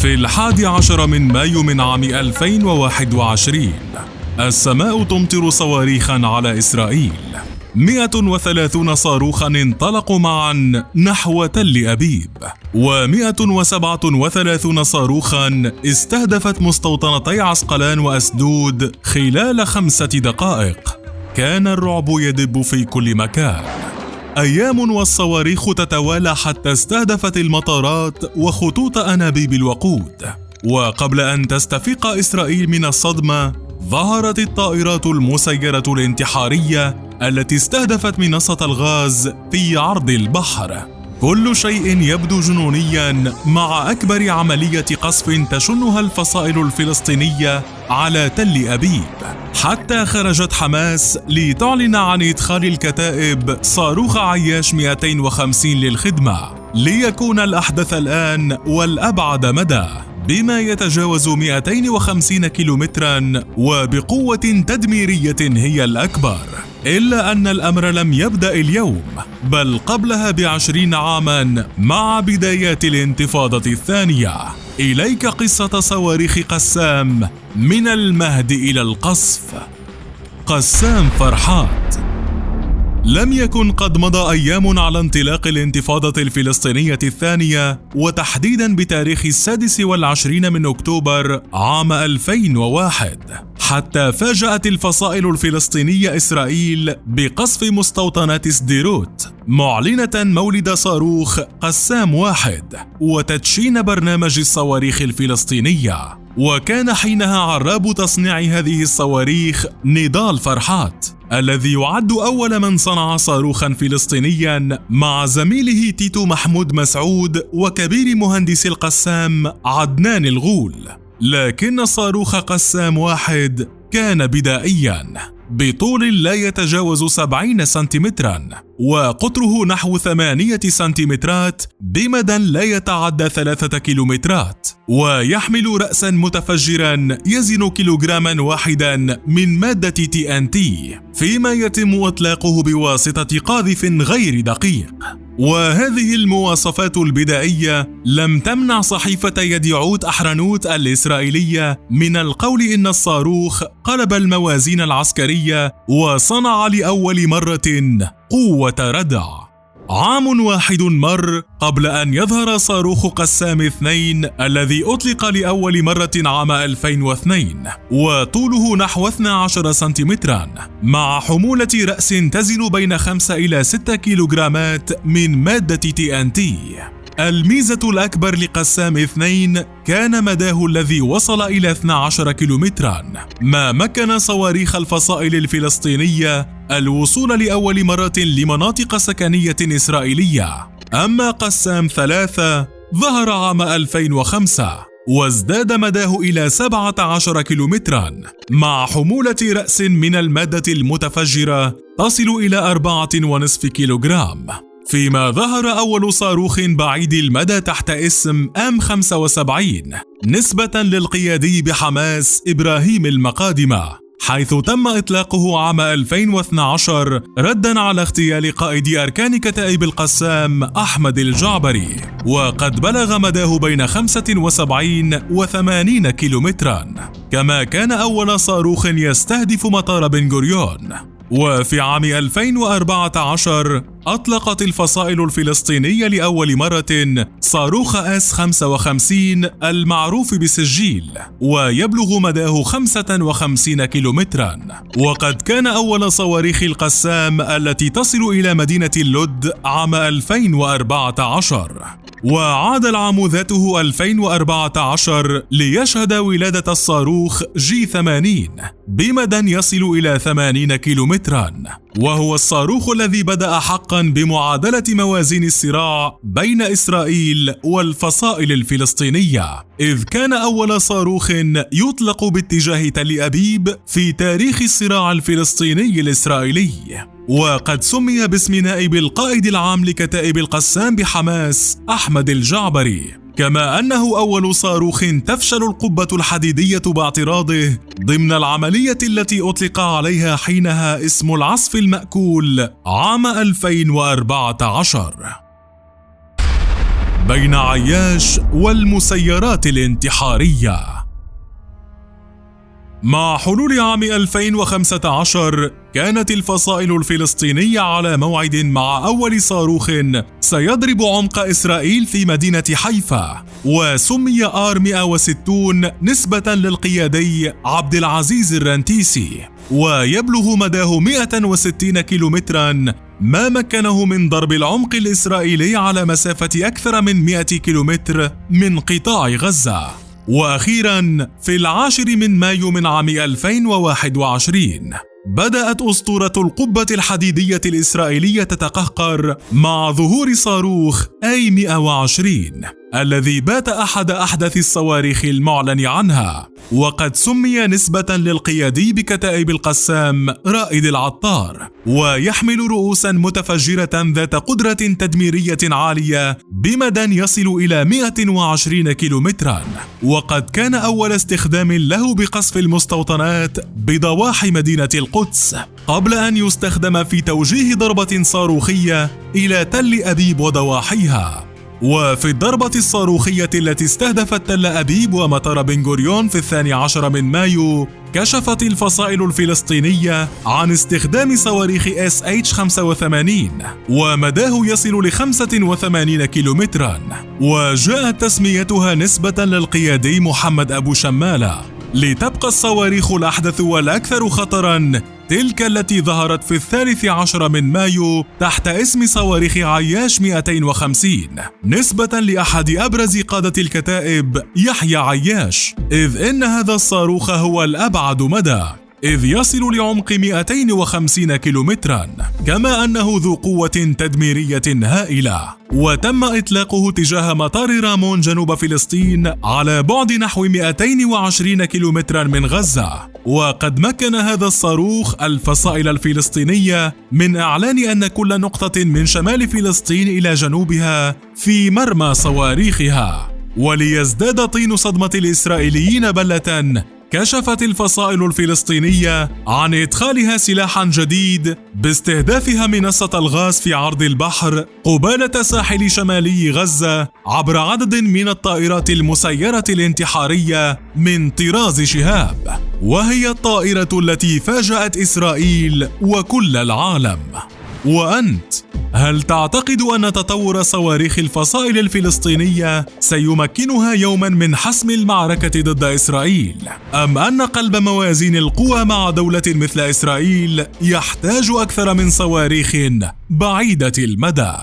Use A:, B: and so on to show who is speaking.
A: في 11 من مايو من عام 2021 السماء تمطر صواريخا على إسرائيل. 130 صاروخا انطلقوا معا نحو تل أبيب، و137 صاروخا استهدفت مستوطنتي عسقلان وأسدود خلال 5 دقائق. كان الرعب يدب في كل مكان. أيام والصواريخ تتوالى حتى استهدفت المطارات وخطوط أنابيب الوقود. وقبل أن تستفيق إسرائيل من الصدمة، ظهرت الطائرات المسيرة الانتحارية التي استهدفت منصة الغاز في عرض البحر. كل شيء يبدو جنونيا مع أكبر عملية قصف تشنها الفصائل الفلسطينية على تل أبيب، حتى خرجت حماس لتعلن عن إدخال الكتائب صاروخ عياش 250 للخدمة، ليكون الأحدث الآن والأبعد مدى بما يتجاوز 250 كيلومترا وبقوة تدميرية هي الأكبر. إلا أن الأمر لم يبدأ اليوم، بل قبلها ب20 عاما مع بدايات الانتفاضة الثانية. إليك قصة صواريخ قسام من المهد إلى القصف. قسام فرحات. لم يكن قد مضى أيام على انطلاق الانتفاضة الفلسطينية الثانية، وتحديدا بتاريخ 26 من أكتوبر عام 2001، حتى فاجأت الفصائل الفلسطينية إسرائيل بقصف مستوطنات سديروت، معلنة مولد صاروخ قسام 1 وتدشين برنامج الصواريخ الفلسطينية. وكان حينها عراب تصنيع هذه الصواريخ نضال فرحات، الذي يعد أول من صنع صاروخا فلسطينيا مع زميله تيتو محمود مسعود وكبير مهندس القسام عدنان الغول. لكن صاروخ قسام 1 كان بدائيا بطول لا يتجاوز 70 سنتيمترا، وقطره نحو 8 سنتيمترات، بمدى لا يتعدى 3 كيلومترات، ويحمل رأسا متفجرا يزن كيلوغراما واحدا من مادة TNT، فيما يتم إطلاقه بواسطة قاذف غير دقيق. وهذه المواصفات البدائية لم تمنع صحيفة يديعوت أحرنوت الإسرائيلية من القول إن الصاروخ قلب الموازين العسكرية وصنع لأول مرة قوة ردع. عام واحد مر قبل أن يظهر صاروخ قسام 2 الذي أطلق لأول مرة عام 2002، وطوله نحو 12 سنتيمترا، مع حمولة رأس تزن بين 5 إلى 6 كيلوغرامات من مادة TNT. الميزة الأكبر لقسام 2 كان مداه الذي وصل إلى 12 كيلومترا، ما مكن صواريخ الفصائل الفلسطينية الوصول لأول مرة لمناطق سكنية إسرائيلية. أما قسام 3 ظهر عام 2005 وازداد مداه إلى 17 كيلومترا، مع حمولة رأس من المادة المتفجرة تصل إلى 4.5 كيلوغرام. فيما ظهر أول صاروخ بعيد المدى تحت اسم M75 نسبة للقيادي بحماس إبراهيم المقادمة، حيث تم إطلاقه عام 2012 ردا على اغتيال قائد أركان كتائب القسام أحمد الجعبري، وقد بلغ مداه بين 75 و80 كيلومترا. كما كان أول صاروخ يستهدف مطار بن غوريون. وفي عام 2014 أطلقت الفصائل الفلسطينية لأول مرة صاروخ S-55 المعروف بسجيل، ويبلغ مداه 55 كيلومترا. وقد كان أول صواريخ القسام التي تصل إلى مدينة اللد عام 2014. وعاد العام ذاته 2014 ليشهد ولادة الصاروخ G80 بمدى يصل إلى 80 كيلومترا، وهو الصاروخ الذي بدأ حقا بمعادلة موازين الصراع بين إسرائيل والفصائل الفلسطينية، إذ كان أول صاروخ يطلق باتجاه تل أبيب في تاريخ الصراع الفلسطيني الإسرائيلي. وقد سمي باسم نائب القائد العام لكتائب القسام بحماس أحمد الجعبري، كما أنه أول صاروخ تفشل القبة الحديدية باعتراضه ضمن العملية التي أطلق عليها حينها اسم العصف المأكول عام 2014. بين عياش والمسيرات الانتحارية. مع حلول عام 2015 كانت الفصائل الفلسطينية على موعد مع أول صاروخ سيضرب عمق إسرائيل في مدينة حيفا، وسمي R160 نسبة للقيادي عبد العزيز الرنتيسي، ويبلغ مداه 160 كيلومترا، ما مكنه من ضرب العمق الإسرائيلي على مسافة أكثر من 100 كيلومتر من قطاع غزة. وأخيراً في 10 من مايو من عام 2021 بدأت أسطورة القبة الحديدية الإسرائيلية تتقهقر مع ظهور صاروخ A120 الذي بات أحد أحدث الصواريخ المعلن عنها، وقد سمي نسبة للقيادي بكتائب القسام رائد العطار، ويحمل رؤوسا متفجرة ذات قدرة تدميرية عالية بمدى يصل إلى 120 كيلومترا، وقد كان أول استخدام له بقصف المستوطنات بضواحي مدينة القدس، قبل أن يستخدم في توجيه ضربة صاروخية إلى تل أبيب وضواحيها. وفي الضربة الصاروخية التي استهدفت تل أبيب ومطار بن غوريون في 12 من مايو، كشفت الفصائل الفلسطينية عن استخدام صواريخ SH-85 ومداه يصل ل 85 كيلومترا، وجاءت تسميتها نسبة للقيادي محمد أبو شمالة، لتبقى الصواريخ الأحدث والأكثر خطراً تلك التي ظهرت في 13 من مايو تحت اسم صواريخ عياش 250 نسبة لأحد أبرز قادة الكتائب يحيى عياش، إذ إن هذا الصاروخ هو الأبعد مدى، إذ يصل لعمق 250 كيلومترا، كما أنه ذو قوة تدميرية هائلة، وتم إطلاقه تجاه مطار رامون جنوب فلسطين على بعد نحو 220 كيلومترا من غزة. وقد مكن هذا الصاروخ الفصائل الفلسطينية من إعلان أن كل نقطة من شمال فلسطين إلى جنوبها في مرمى صواريخها. وليزداد طين صدمة الإسرائيليين بلة، كشفت الفصائل الفلسطينية عن إدخالها سلاحاً جديد باستهدافها منصة الغاز في عرض البحر قبالة ساحل شمالي غزة عبر عدد من الطائرات المسيرة الانتحارية من طراز شهاب، وهي الطائرة التي فاجأت إسرائيل وكل العالم. وأنت، هل تعتقد أن تطور صواريخ الفصائل الفلسطينية سيمكنها يوماً من حسم المعركة ضد إسرائيل؟ أم أن قلب موازين القوى مع دولة مثل إسرائيل يحتاج أكثر من صواريخ بعيدة المدى؟